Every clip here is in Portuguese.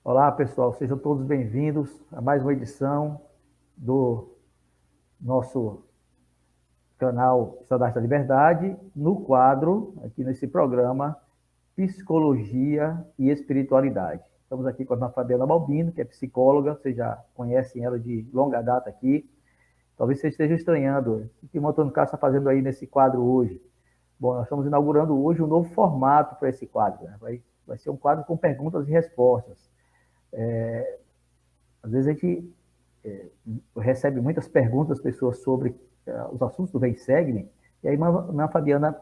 Olá, pessoal, sejam todos bem-vindos a mais uma edição do nosso canal Estadarte da Liberdade, no quadro, aqui nesse programa, Psicologia e Espiritualidade. Estamos aqui com a Fabiana Balbino, que é psicóloga, vocês já conhecem ela de longa data aqui. Talvez vocês estejam estranhando o que o Antônio Castro está fazendo aí nesse quadro hoje. Bom, nós estamos inaugurando hoje um novo formato para esse quadro. Né? Vai ser um quadro com perguntas e respostas. Às vezes a gente recebe muitas perguntas das pessoas sobre os assuntos do Vem Segue-me, e aí a Fabiana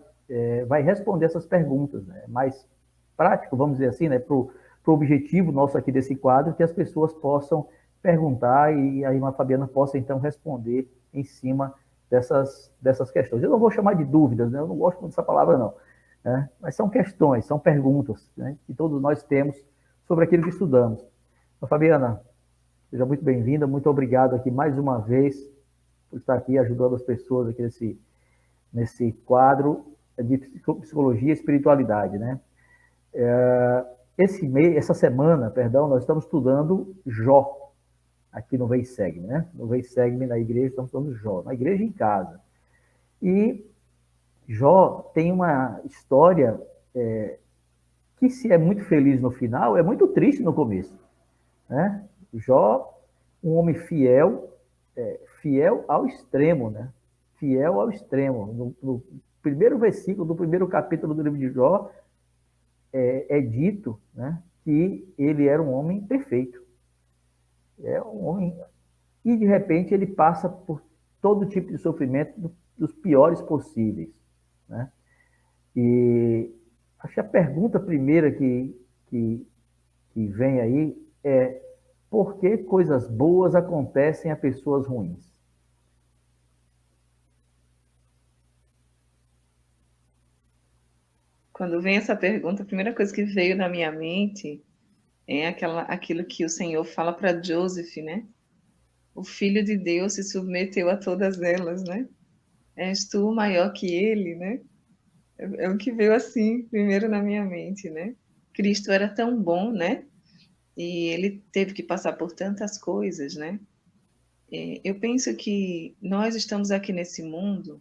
vai responder essas perguntas, né? Mais prático, vamos dizer assim, né? Para o objetivo nosso aqui desse quadro, que as pessoas possam perguntar e aí a Fabiana possa então responder em cima dessas questões. Eu não vou chamar de dúvidas, né? Eu não gosto muito dessa palavra, não. Né? Mas são questões, são perguntas, né? Que todos nós temos sobre aquilo que estudamos. Então, Fabiana, seja muito bem-vinda, muito obrigado aqui mais uma vez por estar aqui ajudando as pessoas aqui nesse quadro de psicologia e espiritualidade, né? Essa semana, perdão, nós estamos estudando Jó, aqui no Vem Segue-me, né? No Vem Segue-me na igreja, estamos estudando Jó, na igreja e em casa. E Jó tem uma história que, se é muito feliz no final, é muito triste no começo, né? Jó, um homem fiel ao extremo, né? Fiel ao extremo. No primeiro versículo do primeiro capítulo do livro de Jó é dito, né, que ele era um homem perfeito. É um homem e de repente ele passa por todo tipo de sofrimento dos piores possíveis, né? E acho que a pergunta primeira que, que vem aí é: por que coisas boas acontecem a pessoas ruins? Quando vem essa pergunta, a primeira coisa que veio na minha mente é aquilo que o Senhor fala para Joseph, né? O Filho de Deus se submeteu a todas elas, né? És tu maior que ele, né? É o que veio assim primeiro na minha mente, né? Cristo era tão bom, né? E ele teve que passar por tantas coisas, né? Eu penso que nós estamos aqui nesse mundo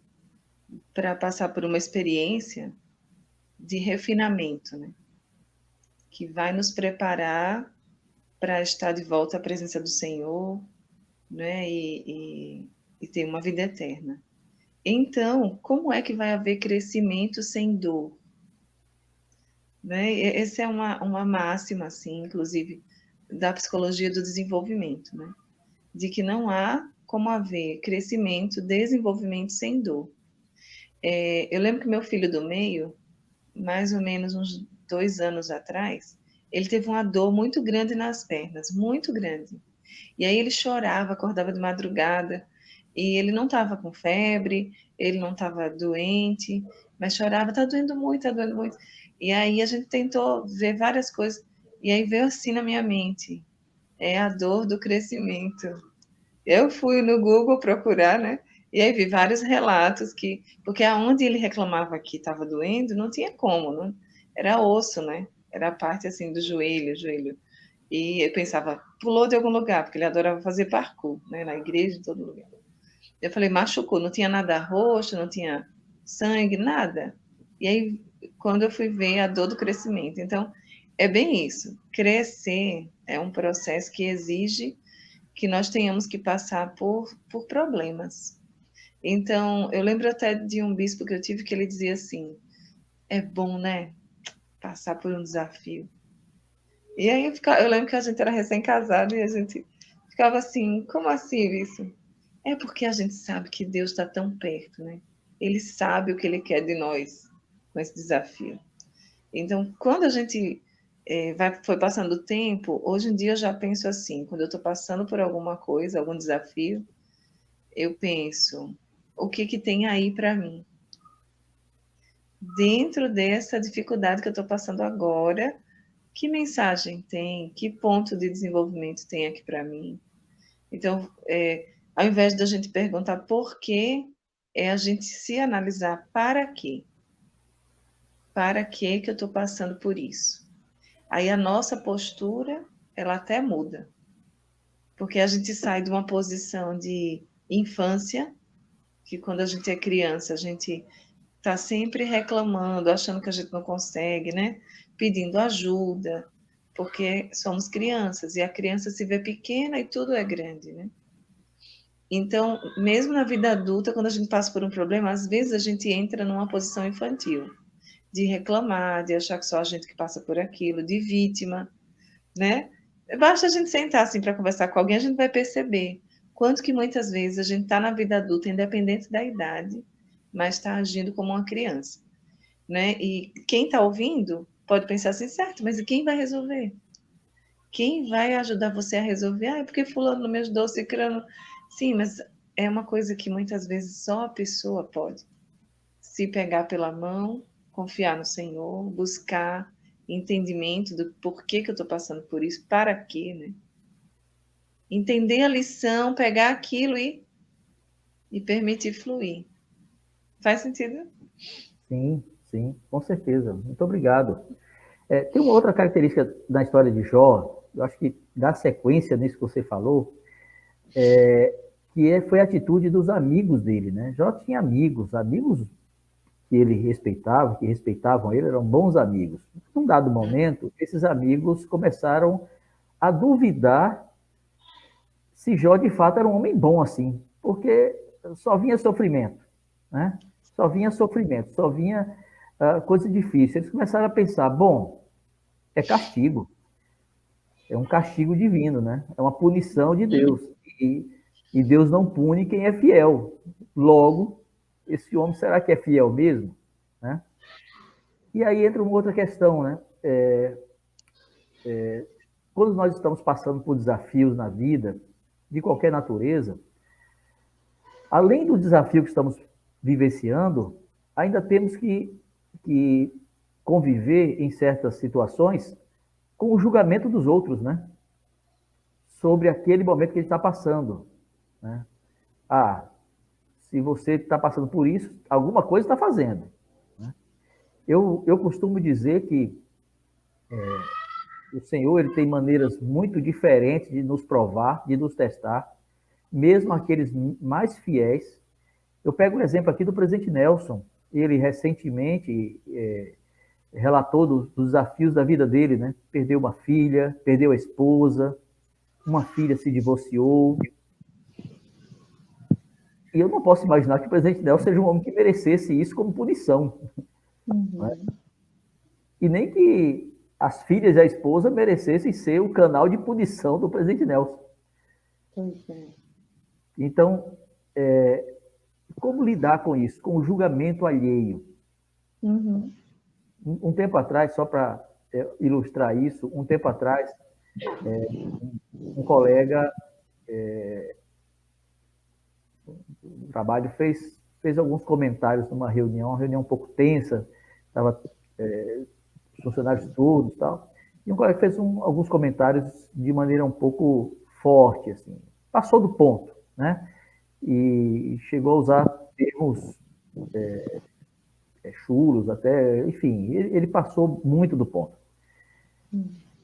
para passar por uma experiência de refinamento, né? Que vai nos preparar para estar de volta à presença do Senhor, né? E ter uma vida eterna. Então, como é que vai haver crescimento sem dor? Né? Essa é uma máxima, assim, inclusive, da psicologia do desenvolvimento, né? De que não há como haver crescimento, desenvolvimento sem dor. Eu lembro que meu filho do meio, mais ou menos uns 2 anos atrás, ele teve uma dor muito grande nas pernas, muito grande. E aí ele chorava, acordava de madrugada, e ele não estava com febre, ele não estava doente, mas chorava, está doendo muito, está doendo muito. E aí a gente tentou ver várias coisas, e aí veio assim na minha mente, é a dor do crescimento. Eu fui no Google procurar, né? E aí vi vários relatos porque aonde ele reclamava que estava doendo, não tinha como, não, era osso, né? Era a parte assim do joelho. E eu pensava, pulou de algum lugar, porque ele adorava fazer parkour, né? Na igreja, em todo lugar. Eu falei, machucou, não tinha nada roxo, não tinha sangue, nada. E aí, quando eu fui ver a dor do crescimento. Então, é bem isso. Crescer é um processo que exige que nós tenhamos que passar por problemas. Então, eu lembro até de um bispo que eu tive que ele dizia assim: é bom, né? Passar por um desafio. E aí eu lembro que a gente era recém-casado e a gente ficava assim: como assim isso? É porque a gente sabe que Deus está tão perto, né? Ele sabe o que ele quer de nós com esse desafio. Então, quando a gente foi passando o tempo, hoje em dia eu já penso assim: quando eu estou passando por alguma coisa, algum desafio, eu penso, o que que tem aí para mim? Dentro dessa dificuldade que eu estou passando agora, que mensagem tem? Que ponto de desenvolvimento tem aqui para mim? Então, ao invés da gente perguntar por quê, é a gente se analisar para quê? Para que eu estou passando por isso? Aí a nossa postura ela até muda. Porque a gente sai de uma posição de infância, que quando a gente é criança, a gente está sempre reclamando, achando que a gente não consegue, né? Pedindo ajuda, porque somos crianças e a criança se vê pequena e tudo é grande, né? Então, mesmo na vida adulta, quando a gente passa por um problema, às vezes a gente entra numa posição infantil, de reclamar, de achar que só a gente que passa por aquilo, de vítima, né? Basta a gente sentar assim para conversar com alguém, a gente vai perceber quanto que muitas vezes a gente está na vida adulta, independente da idade, mas está agindo como uma criança, né? E quem está ouvindo pode pensar assim, certo, mas e quem vai resolver? Quem vai ajudar você a resolver? Ah, é porque fulano não me ajudou, cicrano... Sim, mas é uma coisa que muitas vezes só a pessoa pode. Se pegar pela mão, confiar no Senhor, buscar entendimento do porquê que eu estou passando por isso, para quê, né? Entender a lição, pegar aquilo e permitir fluir. Faz sentido? Sim, sim, com certeza. Muito obrigado. Tem uma outra característica da história de Jó, eu acho que dá sequência nisso que você falou, foi a atitude dos amigos dele, né? Jó tinha amigos que ele respeitava, que respeitavam ele, eram bons amigos. Num dado momento, esses amigos começaram a duvidar se Jó de fato era um homem bom assim, porque só vinha sofrimento, né? Só vinha sofrimento, só vinha coisa difícil. Eles começaram a pensar, bom, é castigo, é um castigo divino, né? É uma punição de Deus. E Deus não pune quem é fiel. Logo, esse homem será que é fiel mesmo? Né? E aí entra uma outra questão, né? Quando nós estamos passando por desafios na vida, de qualquer natureza, além do desafio que estamos vivenciando, ainda temos que conviver em certas situações com o julgamento dos outros, né? Sobre aquele momento que ele está passando. Né? Ah, se você está passando por isso, alguma coisa está fazendo. Né? Eu costumo dizer que o Senhor ele tem maneiras muito diferentes de nos provar, de nos testar, mesmo aqueles mais fiéis. Eu pego o exemplo aqui do presidente Nelson. Ele recentemente relatou dos desafios da vida dele, né? Perdeu uma filha, perdeu a esposa, uma filha se divorciou. E eu não posso imaginar que o presidente Nelson seja um homem que merecesse isso como punição. Né? E nem que as filhas e a esposa merecessem ser o canal de punição do presidente Nelson. Então, como lidar com isso? Com o julgamento alheio. Um tempo atrás, só para ilustrar isso, um tempo atrás, um colega do trabalho fez alguns comentários numa reunião, uma reunião um pouco tensa, estava os funcionários todos e tal, e um colega fez alguns comentários de maneira um pouco forte, assim, passou do ponto, né? E chegou a usar termos chulos, até, enfim, ele passou muito do ponto.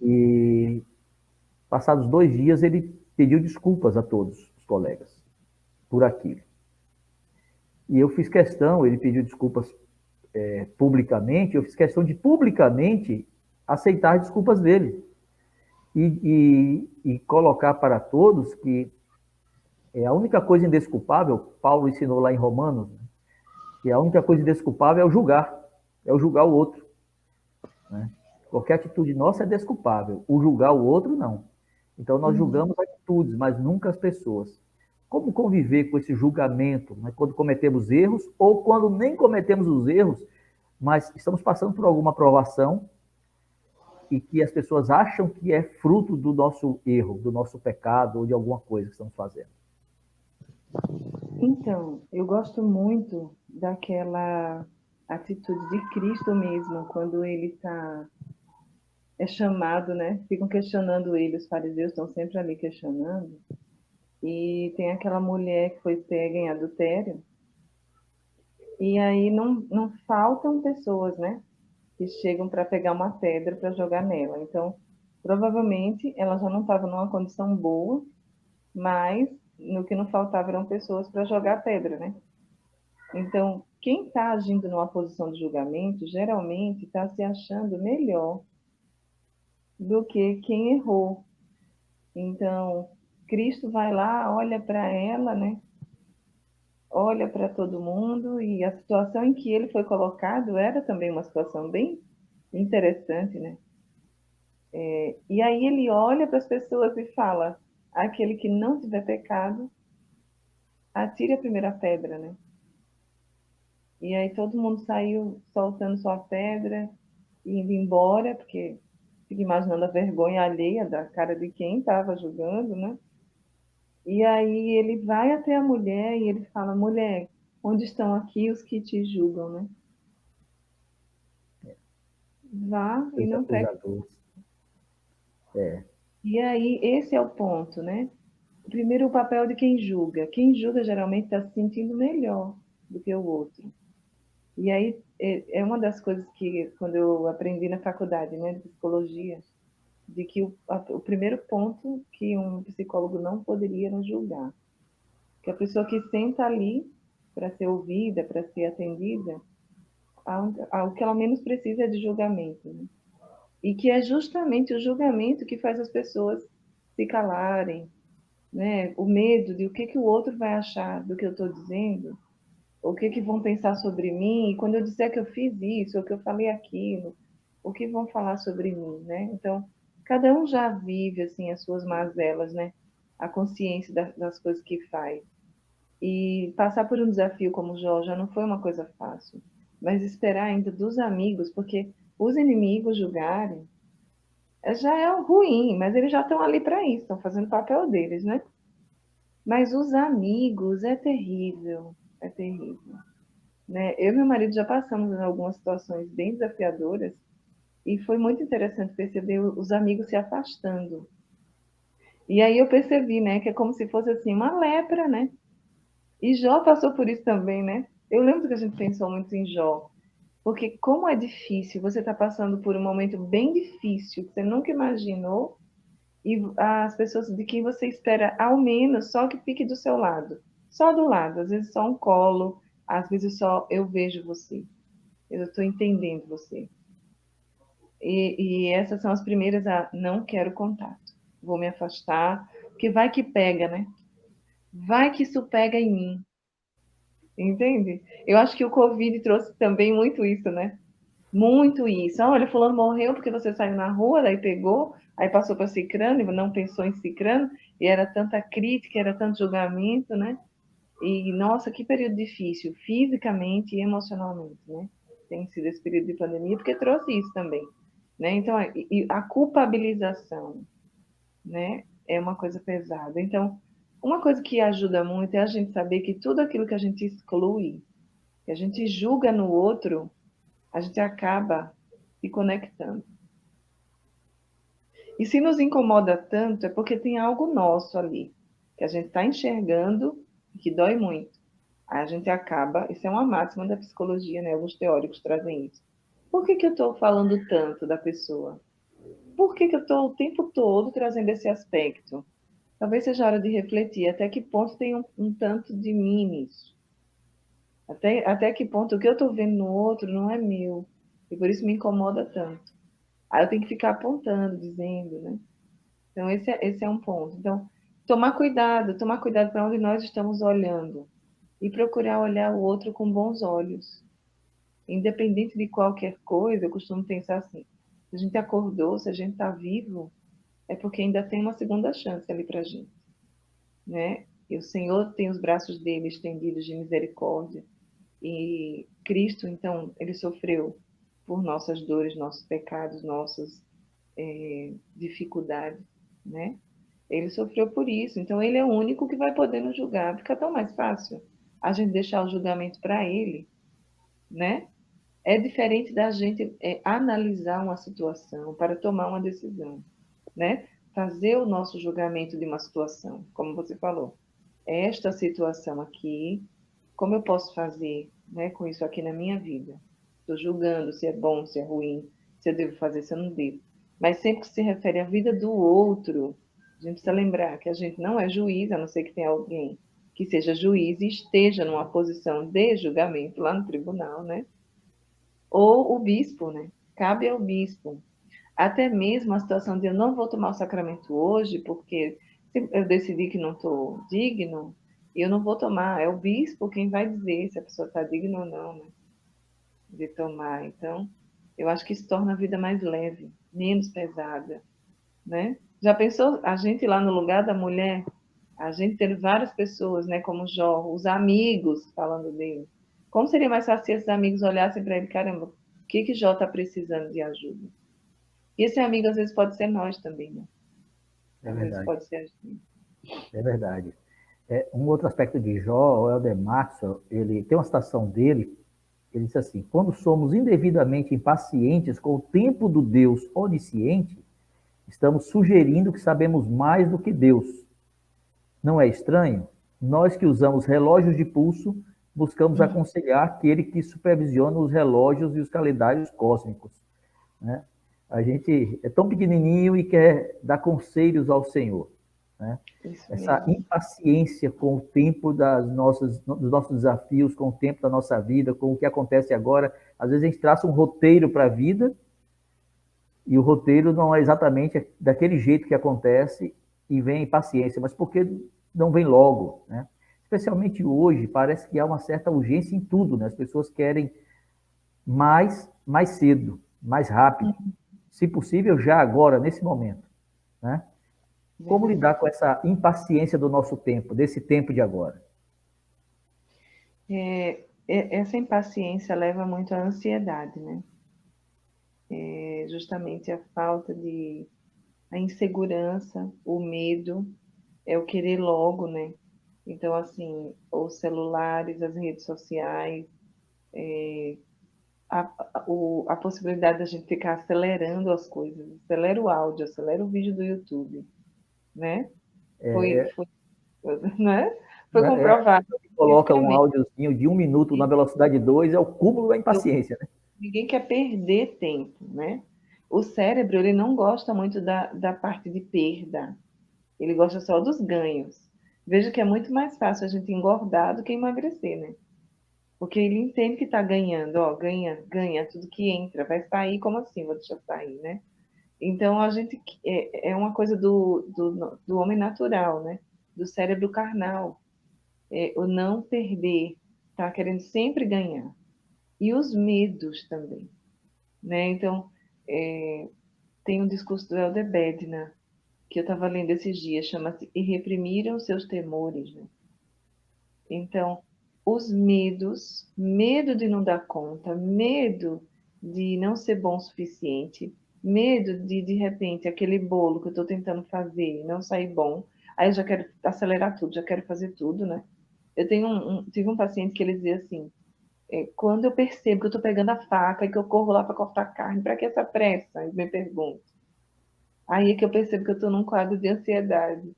E passados 2 dias ele pediu desculpas a todos os colegas por aquilo. E eu fiz questão, ele pediu desculpas publicamente, eu fiz questão de publicamente aceitar as desculpas dele. E colocar para todos que a única coisa indesculpável, Paulo ensinou lá em Romanos, né, que a única coisa indesculpável é o julgar o outro. Né? Qualquer atitude nossa é desculpável, o julgar o outro não. Então nós julgamos atitudes, mas nunca as pessoas. Como conviver com esse julgamento, né, quando cometemos erros ou quando nem cometemos os erros, mas estamos passando por alguma provação e que as pessoas acham que é fruto do nosso erro, do nosso pecado ou de alguma coisa que estamos fazendo. Então, eu gosto muito daquela atitude de Cristo mesmo, quando ele é chamado, né? Ficam questionando ele, os fariseus estão sempre ali questionando. E tem aquela mulher que foi pega em adultério. E aí não faltam pessoas, né? Que chegam para pegar uma pedra para jogar nela. Então, Provavelmente ela já não estava numa condição boa, mas no que não faltava eram pessoas para jogar pedra, né? Então, quem está agindo numa posição de julgamento, geralmente está se achando melhor do que quem errou. Então, Cristo vai lá, olha para ela, né? Olha para todo mundo, e a situação em que ele foi colocado era também uma situação bem interessante, né? E aí ele olha para as pessoas e fala: aquele que não tiver pecado, atire a primeira pedra, né? E aí todo mundo saiu soltando sua pedra e indo embora, porque fica imaginando a vergonha alheia da cara de quem estava julgando, né? E aí ele vai até a mulher e ele fala: mulher, onde estão aqui os que te julgam, né? Vá e Os não peque. acusadores. É, E aí esse é o ponto, né? Primeiro, o papel de quem julga. Quem julga geralmente está se sentindo melhor do que o outro. E aí é uma das coisas que, quando eu aprendi na faculdade, né, de psicologia, de que o primeiro ponto que um psicólogo não poderia era julgar. Que a pessoa que senta ali para ser ouvida, para ser atendida, o que ela menos precisa é de julgamento, né? E que é justamente o julgamento que faz as pessoas se calarem, né? O medo de o que o outro vai achar do que eu estou dizendo, o que vão pensar sobre mim, e quando eu disser que eu fiz isso, ou que eu falei aquilo, o que vão falar sobre mim, né? Então, cada um já vive, assim, as suas mazelas, né? A consciência das coisas que faz. E passar por um desafio como o Jó já não foi uma coisa fácil, mas esperar ainda dos amigos, porque os inimigos julgarem já é ruim, mas eles já estão ali para isso, estão fazendo o papel deles, né? Mas os amigos é terrível, é terrível, né? Eu e meu marido já passamos em algumas situações bem desafiadoras e foi muito interessante perceber os amigos se afastando. E aí eu percebi, né, que é como se fosse assim uma lepra, né? E Jó passou por isso também, né? Eu lembro que a gente pensou muito em Jó, porque como é difícil, você está passando por um momento bem difícil, que você nunca imaginou, e as pessoas de quem você espera ao menos só que fique do seu lado, só do lado, às vezes só um colo, às vezes só eu vejo você, eu estou entendendo você. E essas são as primeiras a não quero contato, vou me afastar, porque vai que pega, né? Vai que isso pega em mim, entende? Eu acho que o Covid trouxe também muito isso, né? Muito isso. Olha, fulano morreu porque você saiu na rua, daí pegou, aí passou para cicrano e não pensou em cicrano, e era tanta crítica, era tanto julgamento, né? E, nossa, que período difícil, fisicamente e emocionalmente, né? Tem sido esse período de pandemia, porque trouxe isso também, né? Então, a culpabilização, né? É uma coisa pesada. Então, uma coisa que ajuda muito é a gente saber que tudo aquilo que a gente exclui, que a gente julga no outro, a gente acaba se conectando. E se nos incomoda tanto, é porque tem algo nosso ali, que a gente está enxergando e que dói muito. Aí a gente acaba, isso é uma máxima da psicologia, né? Alguns teóricos trazem isso. Por que eu estou falando tanto da pessoa? Por que eu estou o tempo todo trazendo esse aspecto? Talvez seja a hora de refletir até que ponto tem um tanto de mim nisso. Até que ponto o que eu estou vendo no outro não é meu. E por isso me incomoda tanto. Aí eu tenho que ficar apontando, dizendo, né? Então, esse é um ponto. Então, tomar cuidado para onde nós estamos olhando e procurar olhar o outro com bons olhos. Independente de qualquer coisa, eu costumo pensar assim: se a gente acordou, se a gente está vivo, é porque ainda tem uma segunda chance ali para a gente, né? E o Senhor tem os braços dele estendidos de misericórdia. E Cristo, então, ele sofreu por nossas dores, nossos pecados, nossas dificuldades, né? Ele sofreu por isso, então ele é o único que vai poder nos julgar. Fica tão mais fácil a gente deixar o julgamento para ele, né? É diferente da gente analisar uma situação para tomar uma decisão, né? Fazer o nosso julgamento de uma situação, como você falou. Esta situação aqui, como eu posso fazer, né, com isso aqui na minha vida? Estou julgando se é bom, se é ruim, se eu devo fazer, se eu não devo. Mas sempre que se refere à vida do outro, a gente precisa lembrar que a gente não é juiz, a não ser que tenha alguém que seja juiz e esteja numa posição de julgamento lá no tribunal, né? Ou o bispo, né? Cabe ao bispo. Até mesmo a situação de eu não vou tomar o sacramento hoje, porque eu decidi que não estou digno, e eu não vou tomar. É o bispo quem vai dizer se a pessoa está digna ou não, né? De tomar. Então, eu acho que isso torna a vida mais leve, menos pesada, né? Já pensou a gente lá no lugar da mulher? A gente ter várias pessoas, né, como Jó, os amigos falando dele. Como seria mais fácil se esses amigos olhassem para ele, caramba, o que que Jó está precisando de ajuda? E esse amigo às vezes pode ser nós também, né? É Às vezes verdade, pode ser a gente. é verdade. Um outro aspecto de Jó, o Helder Maxwell, ele tem uma citação dele, ele diz assim: quando somos indevidamente impacientes com o tempo do Deus onisciente, estamos sugerindo que sabemos mais do que Deus. Não é estranho? Nós que usamos relógios de pulso, buscamos aconselhar aquele que supervisiona os relógios e os calendários cósmicos, né? A gente é tão pequenininho e quer dar conselhos ao Senhor, né? Isso Essa mesmo. impaciência com o tempo dos nossos desafios, com o tempo da nossa vida, com o que acontece agora. Às vezes a gente traça um roteiro para a vida e o roteiro não é exatamente daquele jeito que acontece e vem impaciência, mas porque não vem logo, né? Especialmente hoje, parece que há uma certa urgência em tudo, né? As pessoas querem mais cedo, mais rápido, se possível já agora, nesse momento, né? Como Verdade. lidar com essa impaciência do nosso tempo, desse tempo de agora? Essa impaciência leva muito à ansiedade, né? Justamente a falta de, a insegurança, o medo, é o querer logo, né? Então, assim, os celulares, as redes sociais, a possibilidade da gente ficar acelerando as coisas, acelera o áudio, acelera o vídeo do YouTube, né? Foi, né? Foi Né? comprovado Coloca um cientificamente. áudiozinho de 1 minuto na velocidade 2, é o cúmulo da impaciência, né? Ninguém quer perder tempo, né? O cérebro, ele não gosta muito da parte de perda, ele gosta só dos ganhos. Veja que é muito mais fácil a gente engordar do que emagrecer, né? Porque ele entende que está ganhando, ó, ganha, ganha tudo que entra, vai sair, como assim vou deixar sair, né? Então, a gente é uma coisa do homem natural, né? Do cérebro carnal, o não perder, tá querendo sempre ganhar. E os medos também, né? Então, é, tem um discurso do Helder Bednar, que eu estava lendo esses dias, chama-se E Reprimiram Seus Temores, né? Então, os medos, medo de não dar conta, medo de não ser bom o suficiente, medo de repente, aquele bolo que eu estou tentando fazer não sair bom, aí eu já quero acelerar tudo, já quero fazer tudo, né? Eu tive um paciente que ele dizia assim, quando eu percebo que eu estou pegando a faca e que eu corro lá para cortar carne, para que essa pressa? Eu me pergunto. Aí é que eu percebo que eu estou num quadro de ansiedade.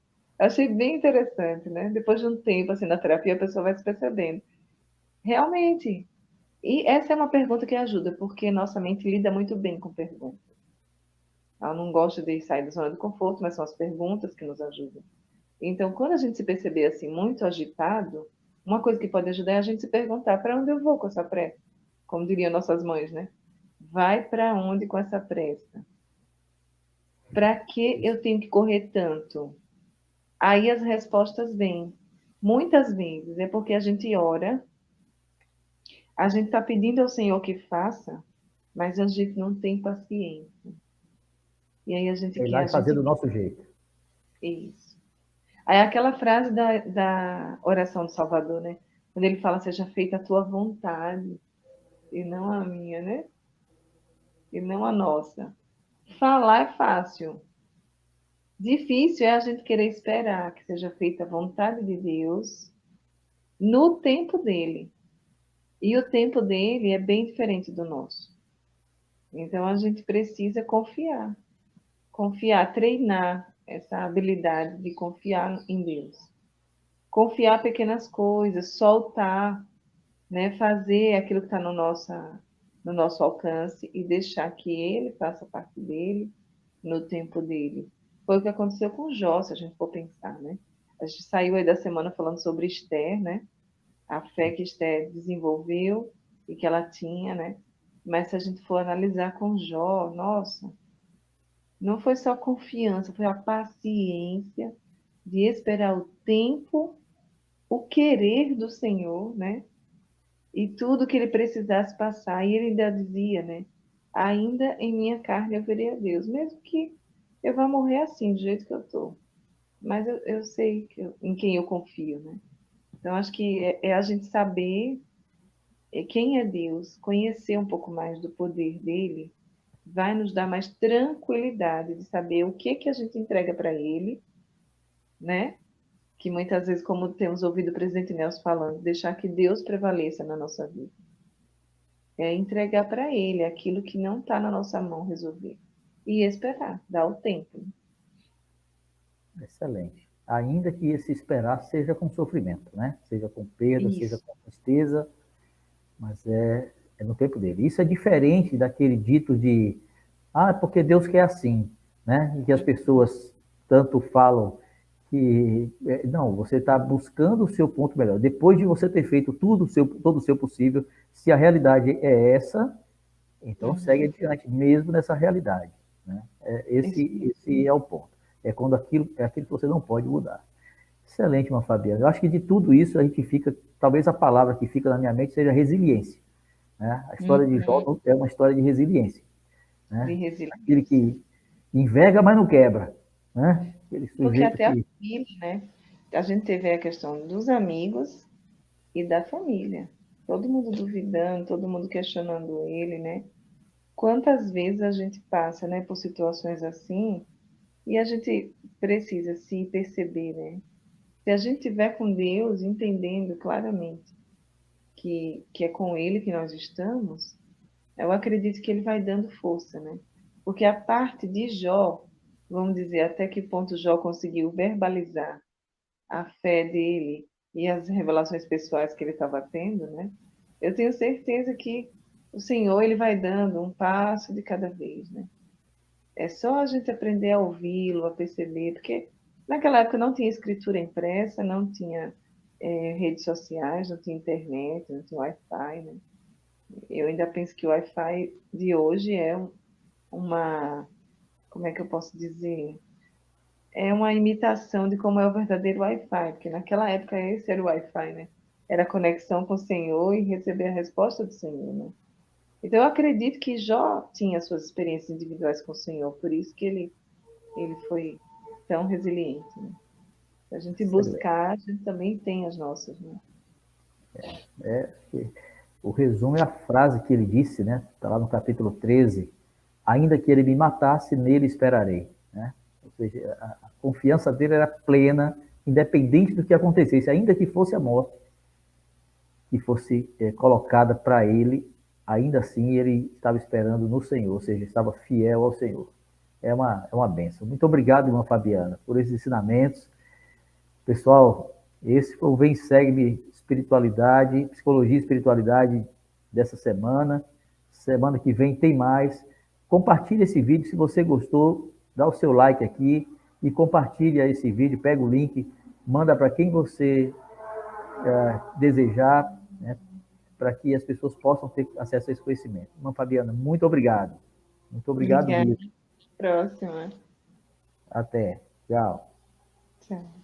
Eu achei bem interessante, né? Depois de um tempo, assim, na terapia, a pessoa vai se percebendo. Realmente. E essa é uma pergunta que ajuda, porque nossa mente lida muito bem com perguntas. Ela não gosta de sair da zona de conforto, mas são as perguntas que nos ajudam. Então, quando a gente se perceber assim, muito agitado, uma coisa que pode ajudar é a gente se perguntar para onde eu vou com essa pressa? Como diriam nossas mães, né? Vai para onde com essa pressa? Para que eu tenho que correr tanto? Aí as respostas vêm. Muitas vezes é porque a gente ora, a gente está pedindo ao Senhor que faça, mas a gente não tem paciência. E aí a gente É ir quer, lá a e fazer gente do quer nosso jeito. isso. Aí aquela frase da oração do Salvador, né? Quando ele fala, seja feita a tua vontade, e não a minha, né? E não a nossa. Falar é fácil. Difícil é a gente querer esperar que seja feita a vontade de Deus no tempo dele. E o tempo dele é bem diferente do nosso. Então a gente precisa confiar, confiar, treinar essa habilidade de confiar em Deus. Confiar pequenas coisas, soltar, né, fazer aquilo que está no nosso alcance e deixar que ele faça parte dele no tempo dele. Foi o que aconteceu com Jó, se a gente for pensar, né? A gente saiu aí da semana falando sobre Esther, né? A fé que Esther desenvolveu e que ela tinha, né? Mas se a gente for analisar com Jó, nossa, não foi só confiança, foi a paciência de esperar o tempo, o querer do Senhor, né? E tudo que ele precisasse passar. E ele ainda dizia, né? Ainda em minha carne eu verei a Deus, mesmo que eu vá morrer assim, do jeito que eu estou. Mas eu sei em quem eu confio, né? Então, acho que é a gente saber quem é Deus, conhecer um pouco mais do poder dele, vai nos dar mais tranquilidade de saber o que a gente entrega para ele, né? Que muitas vezes, como temos ouvido o presidente Nelson falando, deixar que Deus prevaleça na nossa vida. É entregar para ele aquilo que não está na nossa mão resolver. E esperar, dar o tempo. Excelente. Ainda que esse esperar seja com sofrimento, né? Seja com perda, seja Isso. com tristeza, mas é no tempo dele. Isso é diferente daquele dito de, porque Deus quer assim, né? E que as pessoas tanto falam que, não, você está buscando o seu ponto melhor. Depois de você ter feito todo o seu possível, se a realidade é essa, então segue Uhum. adiante, mesmo nessa realidade, né? Isso. Esse é o ponto. Quando é aquilo que você não pode mudar. Excelente, uma Fabiana. Eu acho que de tudo isso a gente fica, talvez a palavra que fica na minha mente seja resiliência, né? A história de Uhum. Jó é uma história de resiliência, De né? Aquele resiliência. que enverga, mas não quebra, né? Aquele Porque sujeito até a que família, né? A gente teve a questão dos amigos e da família. Todo mundo duvidando, todo mundo questionando ele, né? Quantas vezes a gente passa, né, por situações assim e a gente precisa se perceber, né? Se a gente tiver com Deus, entendendo claramente que é com Ele que nós estamos, eu acredito que Ele vai dando força, né? Porque a parte de Jó, vamos dizer, até que ponto Jó conseguiu verbalizar a fé dele e as revelações pessoais que ele estava tendo, né? Eu tenho certeza que o Senhor ele vai dando um passo de cada vez, né? É só a gente aprender a ouvi-lo, a perceber, porque naquela época não tinha escritura impressa, não tinha redes sociais, não tinha internet, não tinha Wi-Fi, né? Eu ainda penso que o Wi-Fi de hoje é uma, como é que eu posso dizer? É uma imitação de como é o verdadeiro Wi-Fi, porque naquela época esse era o Wi-Fi, né? Era a conexão com o Senhor e receber a resposta do Senhor, né? Então eu acredito que Jó tinha suas experiências individuais com o Senhor, por isso que ele foi tão resiliente, né? Se a gente excelente. buscar, a gente também tem as nossas, né? É, o resumo é a frase que ele disse, né? Está lá no capítulo 13. Ainda que ele me matasse, nele esperarei, né? Ou seja, a confiança dele era plena, independente do que acontecesse, ainda que fosse a morte que fosse colocada para ele, ainda assim ele estava esperando no Senhor, ou seja, estava fiel ao Senhor. É uma benção. Muito obrigado, irmã Fabiana, por esses ensinamentos. Pessoal, esse foi o Vem Segue-me Espiritualidade, Psicologia e Espiritualidade dessa semana. Semana que vem tem mais. Compartilhe esse vídeo se você gostou, dá o seu like aqui e compartilhe esse vídeo, pega o link, manda para quem você desejar, né, para que as pessoas possam ter acesso a esse conhecimento. Irmã Fabiana, muito obrigado. Muito obrigado Obrigada. mesmo. Próxima. Até. Tchau. Tchau.